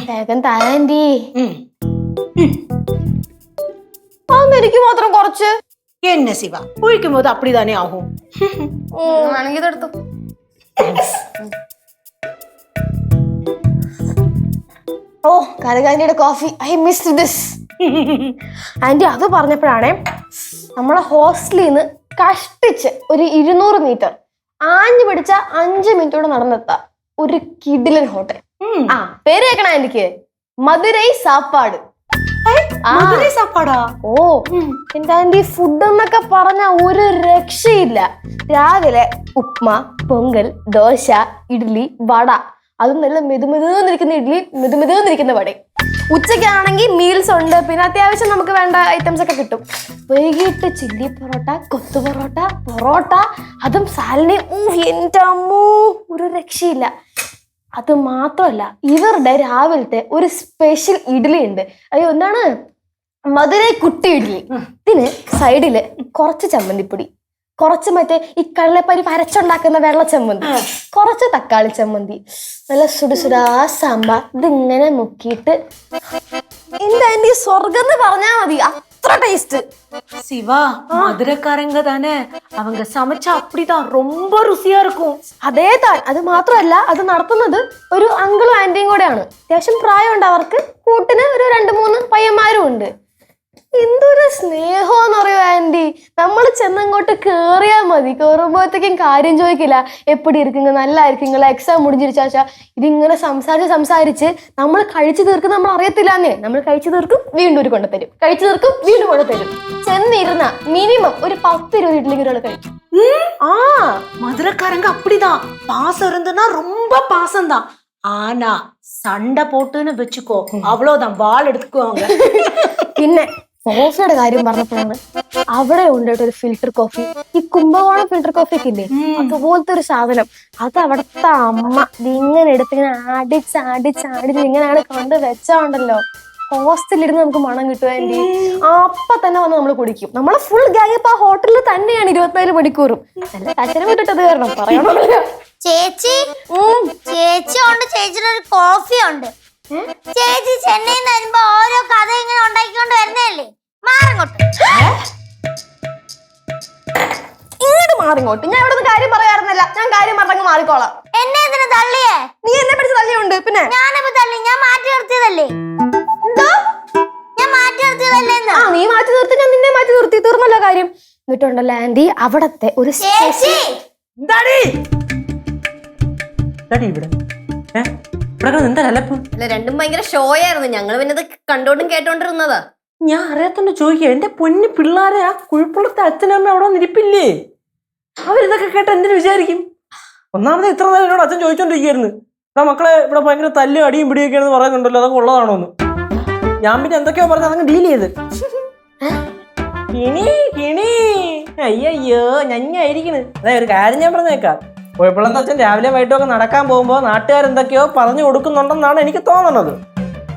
വേഗം താൻറ്റി അതൊന്നും എനിക്ക് മാത്രം കുറച്ച് என்ன சிவா குளிக்கும் போது அப்படிதானே ஆகும். ആണെങ്കിൽ ഇതെടുത്തു. ഓ കനകാന്റിയുടെ coffee I miss this. Aunty അത് പറഞ്ഞപ്പോഴാണേ നമ്മളെ ഹോസ്റ്റലിൽ നിന്ന് കഷ്ടിച്ച് ഒരു 200 മീറ്റർ ആഞ്ഞു പിടിച്ച 5 മിനിറ്റോടെ നടന്നെത്താം ഒരു കിടിലൻ ഹോട്ടൽ. ആ പേര് കേൾക്കണം ആന്റിക്ക്, മധുരൈ സാപ്പാട്. ഓ എന്റെ ആന്റി ഫുഡ് എന്നൊക്കെ പറഞ്ഞ ഒരു രക്ഷയില്ല. രാവിലെ ഉപ്മ, പൊങ്കൽ, ദോശ, ഇഡ്ഡലി, വട, അതും നല്ല മെതുമെതുന്നിരിക്കുന്ന ഇഡ്ഡലി, മെതുമെതുന്നിരിക്കുന്ന വട. ഉച്ചയ്ക്കാണെങ്കിൽ മീൽസ് ഉണ്ട്, പിന്നെ അത്യാവശ്യം നമുക്ക് വേണ്ട ഐറ്റംസ് ഒക്കെ കിട്ടും. വൈകിട്ട് ചില്ലി പൊറോട്ട, കൊത്തു പൊറോട്ട, പൊറോട്ട, അതും സാലഡ്. എന്റെ അമ്മോ ഒരു രക്ഷയില്ല. അത് മാത്രമല്ല ഇവരുടെ രാവിലത്തെ ഒരു സ്പെഷ്യൽ ഇഡ്ഡലി ഉണ്ട്. അയ്യോ എന്താണ്, മധുരൈ കുട്ടി ഇഡ്ഡലി. ഇതിന് സൈഡില് കുറച്ച് ചമ്മന്തിപ്പൊടി, കുറച്ച് മറ്റേ ഈ കടലപ്പരിപ്പ് അരച്ചുണ്ടാക്കുന്ന വെള്ള ചമ്മന്തി, കുറച്ച് തക്കാളി ചമ്മന്തി, നല്ല സുടുസുടാ സാമ്പാർ. ഇതിങ്ങനെ മുക്കിയിട്ട് എന്താ ആന്റി സ്വർഗം എന്ന് പറഞ്ഞാ മതി, അത്ര ടേസ്റ്റ്. சிவா மதுரைக்காரங்க தானே, அவங்க சமைச்சா அப்படிதான் ரொம்ப ருசியா இருக்கும். അതേ താൻ. അത് മാത്രമല്ല അത് നടത്തുന്നത് ഒരു അങ്കിളും ആന്റിയും കൂടെയാണ്. അത്യാവശ്യം പ്രായമുണ്ട് അവർക്ക്. കൂട്ടിന് ഒരു 2-3 പയ്യന്മാരും ഉണ്ട്. എന്തൊരു സ്നേഹമെന്ന് പറയോ ആന്റി. നമ്മൾ ചെന്നങ്ങോട്ട് കേറിയാ മതി, കേറുമ്പോഴത്തേക്കും കാര്യം ചോദിക്കില്ല. എപ്പടി ഇരിക്കുங்க, நல்லா இருக்குங்களா, എക്സാം മുടിഞ്ഞിരിച്ചാച്ചാ. ഇതിങ്ങനെ സംസാരിച്ച് നമ്മൾ കഴിച്ചു തീർക്കും. നമ്മൾ അറിയത്തില്ലാന്നേ, നമ്മൾ കഴിച്ചു തീർക്കും, വീണ്ടും ഒരു കൊണ്ടുതരും, കഴിച്ചു തീർക്കും, വീണ്ടും കൊണ്ടുതരും. ചെന്നിരുന്ന മിനിമം ഒരു 10-20 ഇഡ്ഡലിക്ക് ഒരാൾ കഴിക്കും. ആ மதுரைக்காரங்க அப்படிதான், பாசம் இருந்துன்னா ரொம்ப பாசம் தான். ஆனா சண்டை போட்டுன்னு வச்சுக்கோ, அவ்வளவுதான், வாள் எடுத்துக்குவாங்க. പിന്നെ കോഫിയുടെ കാര്യം പറഞ്ഞപ്പോഴാണ് അവിടെ ഉണ്ടായിട്ട് ഒരു ഫിൽറ്റർ കോഫി, ഈ കുംഭകോണം ഫിൽറ്റർ കോഫി ഒക്കെ ഇല്ലേ, അതുപോലത്തെ ഒരു സാധനം. അത് അവിടുത്തെ അമ്മ ഇങ്ങനെ എടുത്തിങ്ങനെ ആടിച്ച് ഇങ്ങനെയാണ് കൊണ്ട് വെച്ചോണ്ടല്ലോ, ഹോസ്റ്റലിരുന്ന് നമുക്ക് മണം കിട്ടുവാൻറ്റി. അപ്പൊ തന്നെ വന്ന് നമ്മൾ കുടിക്കും. നമ്മളെ ഫുൾ ഗ്യാങ് ഇപ്പൊ ആ ഹോട്ടലിൽ തന്നെയാണ് 24 മണിക്കൂറും. നല്ല കച്ചര വിട്ടിട്ടത് കാരണം പറയണമല്ലോ. ചേച്ചി ചേച്ചി ഉണ്ട്, ചേച്ചിയുടെ ഒരു കോഫി ഉണ്ട്. ചേച്ചി ചെന്നൈയിൽ നിന്ന് വരുമ്പോ ഓരോ കഥ ഇങ്ങനെ ഉണ്ടാക്കിക്കൊണ്ട് വരുന്നതല്ലേ, മാറങ്ങോട്ട് ഇങ്ങോട്ട് മാറിങ്ങോട്ട്. ഞാൻ ഇവിടെ കാര്യം പറയാറുന്നല്ല, ഞാൻ കാര്യം പറഞ്ഞങ്ങ് മാറിക്കോളാം. എന്നെ എന്തിനാ തള്ളിയേ? നീ എന്നെ പിടിച്ച് തള്ളിയുണ്ട്. പിന്നെ ഞാനിപ്പോ തള്ളി, ഞാൻ മാറ്റി നിർത്തിയതല്ലേ. ഞാൻ മാറ്റി നിർത്തിയതല്ലേ. ആ നീ മാറ്റി നിർത്തി, ഞാൻ നിന്നെ മാറ്റി നിർത്തി, തീർന്നല്ലോ കാര്യം. എന്നിട്ടുണ്ടല്ലോ ആന്റി അവിടത്തെ ഒരു ചേച്ചി അല്ല രണ്ടും ഭയങ്കര ഷോ ആയിരുന്നു. ഞങ്ങള് പിന്നെ ഇത് കണ്ടോണ്ടും കേട്ടോണ്ടിരുന്നതാ. ഞാൻ അറിയാത്തോണ്ട് ചോദിക്കുക, എന്റെ പൊന്നു പിള്ളേരെ ആ കുഴപ്പമുള്ളത്തെ അച്ഛനമ്മ അവിടെ നിരിപ്പില്ലേ, അവരിതൊക്കെ കേട്ട് എന്തിനു വിചാരിക്കും? ഒന്നാമത് ഇത്ര നേരം എന്നോട് അച്ഛൻ ചോദിച്ചോണ്ടിരിക്കുകയായിരുന്നു, ആ മക്കളെ ഇവിടെ ഭയങ്കര തല്ലും അടിയും പിടിയൊക്കെയാണെന്ന് പറയുന്നുണ്ടല്ലോ, അതൊക്കെ ഉള്ളതാണോന്ന്. ഞാൻ പിന്നെ എന്തൊക്കെയോ പറഞ്ഞ് അതങ്ങ് ഡീൽ ചെയ്ത്. കിണി അയ്യോ ഞഞ്ഞായിരിക്കണ്. അതെ ഒരു കാര്യം ഞാൻ പറഞ്ഞേക്കാം, കുഴപ്പമുള്ള അച്ഛൻ രാവിലെ വൈകിട്ടൊക്കെ നടക്കാൻ പോകുമ്പോ നാട്ടുകാരെന്തൊക്കെയോ പറഞ്ഞു കൊടുക്കുന്നുണ്ടെന്നാണ് എനിക്ക് തോന്നുന്നത്.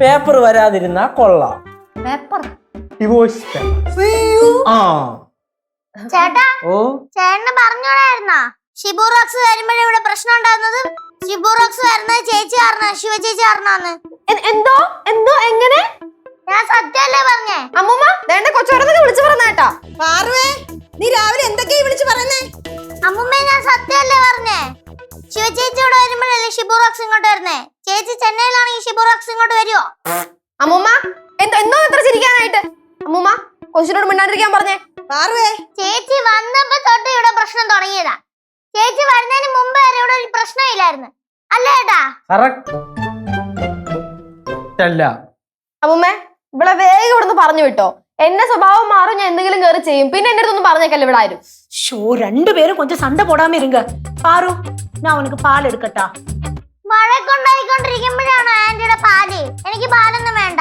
പേപ്പർ വരാതിരുന്നാ കൊള്ളാം. ചേട്ടാ, ചേട്ടന് പറഞ്ഞോടായിരുന്നാ ഷിബു റോക്സ് വരുമ്പോഴേ ഇവിടെ പ്രശ്നം ഉണ്ടാകുന്നത്? ഷിബു റോക്സ് വരുന്നത് ചേച്ചി കാരണ, ശിവ ചേച്ചി കാരണാന്ന്. എന്തോ എന്തോ എങ്ങനെ? ഞാൻ സത്യമല്ലേ പറഞ്ഞേ? അമ്മൂമ്മ വേണ്ട കൊച്ചോരൊക്കെ വിളിച്ചു പറഞ്ഞേട്ടാ. നീ രാവിലെ എന്തൊക്കെയാ വിളിച്ചു പറയുന്നേ? അമ്മുമ്മ ഞാൻ സത്യമല്ലേ പറഞ്ഞേ? ശിവ ചേച്ചി ഇവിടെ വരുമ്പോഴല്ലേ ഷിബു റോക്സ് ഇങ്ങോട്ട് വരുന്നേ. ചേച്ചി ചെന്നൈയിലാണെങ്കിൽ ഷിബു റോക്സ് ഇങ്ങോട്ട് വരുവോ? അമ്മൂമ്മ എന്തോ ഇത്ര ചിരിക്കാനായിട്ട്? അമ്മൂമ്മ കൊച്ചിനോട് മിണ്ടാണ്ടിരിക്കാൻ പറഞ്ഞേ. ചേച്ചി വന്നപ്പോ തൊട്ട് ഇവിടെ പ്രശ്നം തുടങ്ങിയതാ. ചേച്ചി വരുന്നതിന് മുമ്പ് വരെ ഇവിടെ ഒരു പ്രശ്നമില്ലായിരുന്നു അല്ലേ ഏട്ടാ? അമ്മൂമ്മ ഇവിടെ വേഗം ഇവിടുന്ന് പറഞ്ഞു വിട്ടോ. എന്റെ സ്വഭാവം മാറും, ഞാൻ എന്തെങ്കിലും കയറി ചെയ്യും. പിന്നെ എന്റെ അടുത്തൊന്നും പറഞ്ഞേക്കല്ലോ ഇവിടെ ആരും. ஷோ 2 பேரும் கொஞ்சம் சண்டை போடாம இருங்க. பாரு நான் உனக்கு பால் எடுக்கட்டா? വഴക്കുണ്ടായിക്കൊണ്ടിരിക്കുമ്പോഴാണ് ആന്റിയുടെ പാല്. എനിക്ക് പാലൊന്നും വേണ്ട.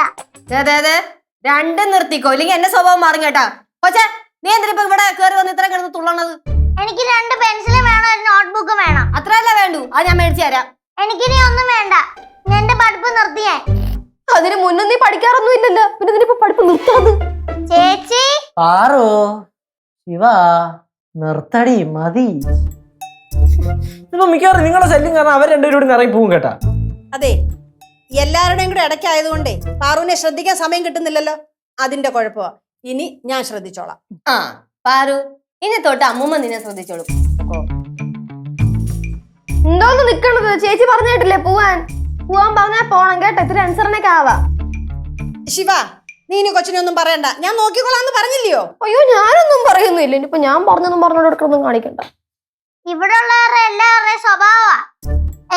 അതെ രണ്ടും നിർത്തിക്കോ, ഇല്ലെങ്കിൽ എന്റെ സ്വഭാവം മാറും കേട്ടാ. കൊച്ചേ നീ എന്തിനാ ഇപ്പൊ ഇവിടെ കയറി വന്ന് ഇത്ര കിടന്ന് തുള്ളണത്? എനിക്ക് 2 പെൻസിലും വേണം, ഒരു നോട്ട്ബുക്കും വേണം. അത്രയല്ല വേണ്ടു, അത് ഞാൻ മേടിച്ചു തരാം. എനിക്കിനി ഒന്നും വേണ്ട, എന്റെ പഠിപ്പ് നിർത്തിയേ. അതിന് മുന്നേ നീ പഠിക്കാറൊന്നും ഇല്ലല്ലോ, പിന്നെ ഇതിനിപ്പോ പഠിപ്പ് നിർത്താത്. ചേച്ചി പാറോ ശിവ നിർത്തടി മതി. ഇപ്പൊ മിക്കവാറും നിങ്ങളുടെ ശല്യം കാരണം അവർ 2 പേരും കൂടി ഇറങ്ങി പോകും കേട്ടാ. അതെ എല്ലാവരുടെയും കൂടെ ഇടയ്ക്കായതുകൊണ്ടേ പാറുവിനെ ശ്രദ്ധിക്കാൻ സമയം കിട്ടുന്നില്ലല്ലോ, അതിന്റെ കുഴപ്പമാ. ഇനി ഞാൻ ശ്രദ്ധിച്ചോളാം. ആ പാറു, ഇനി തൊട്ട് അമ്മൂമ്മ നിന്നെ ശ്രദ്ധിച്ചോളൂ. എന്തോന്ന് നിക്കണത്? ചേച്ചി പറഞ്ഞിട്ടില്ലേ പോവാൻ പറഞ്ഞാ പോണം കേട്ടോ. ഇത്തിരി അനുസരണയൊക്കെ ആവാ. ശിവ, നീ ഇനി കൊച്ചിനെ ഒന്നും പറയണ്ട, ഞാൻ നോക്കിക്കോളാന്ന് പറഞ്ഞില്ലയോ? അയ്യോ ഞാനൊന്നും പറയുന്നില്ല. ഇനിയിപ്പൊ ഞാൻ പറഞ്ഞൊന്നും പറഞ്ഞോട് എടുക്കണൊന്നും കാണിക്കണ്ട. ഇവിടെ ഉള്ളവരുടെ എല്ലാവരുടെയും സ്വഭാവമാ.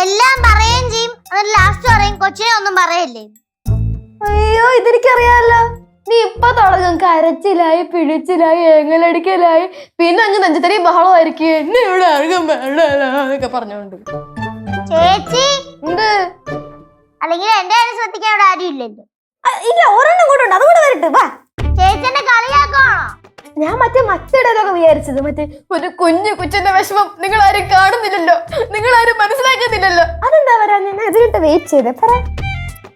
എല്ലാം പറയുകയും ചെയ്യും, എന്നിട്ട് ലാസ്റ്റ് പറയും കൊച്ചിനെ ഒന്നും പറയല്ലേ. അയ്യോ ഇതെനിക്കറിയാലോ. നീ ഇപ്പൊ തുടങ്ങും കരച്ചിലായി, പിടിച്ചിലായി, ഏങ്ങലടിക്കലായി, പിന്നെ അങ്ങ് നെഞ്ചത്തരി ബഹളമായിരിക്കും. എന്നെ ഇവിടെ ആർക്കും വേണ്ടൊക്കെ പറഞ്ഞോണ്ട്. ചേച്ചി എന്ത്? അല്ലെങ്കിൽ എന്റെ കാര്യം ശ്രദ്ധിക്കാൻ ഇവിടെ ആരും ഇല്ലല്ലോ. ഇല്ല, ഒരെണ്ണം കൂടെ ഉണ്ട്, അതുകൂടെ വരട്ടെ. വാ. ചേച്ചി കളിയാക്കണോ? ഞാൻ മറ്റേടേതൊക്കെ വിചാരിച്ചത്, മറ്റേ ഒരു കുഞ്ഞു കൊച്ചിന്റെ വിഷമം നിങ്ങൾ ആരും കാണുന്നില്ലല്ലോ, നിങ്ങൾ ആരും മനസ്സിലാക്കുന്നില്ലല്ലോ. അതെന്താ വരാ? ഞാൻ അതിലിട്ട് വെയിറ്റ് ചെയ്തേ. പറ.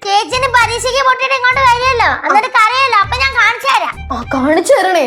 ചേച്ചിന് പരീക്ഷയ്ക്ക് പൊട്ടിട്ട് ഇങ്ങോട്ട് വരികയല്ലോ, എന്നിട്ട് കരയല്ലോ, അപ്പൊ ഞാൻ കാണിച്ചു തരാം. കാണിച്ചു തരണേ.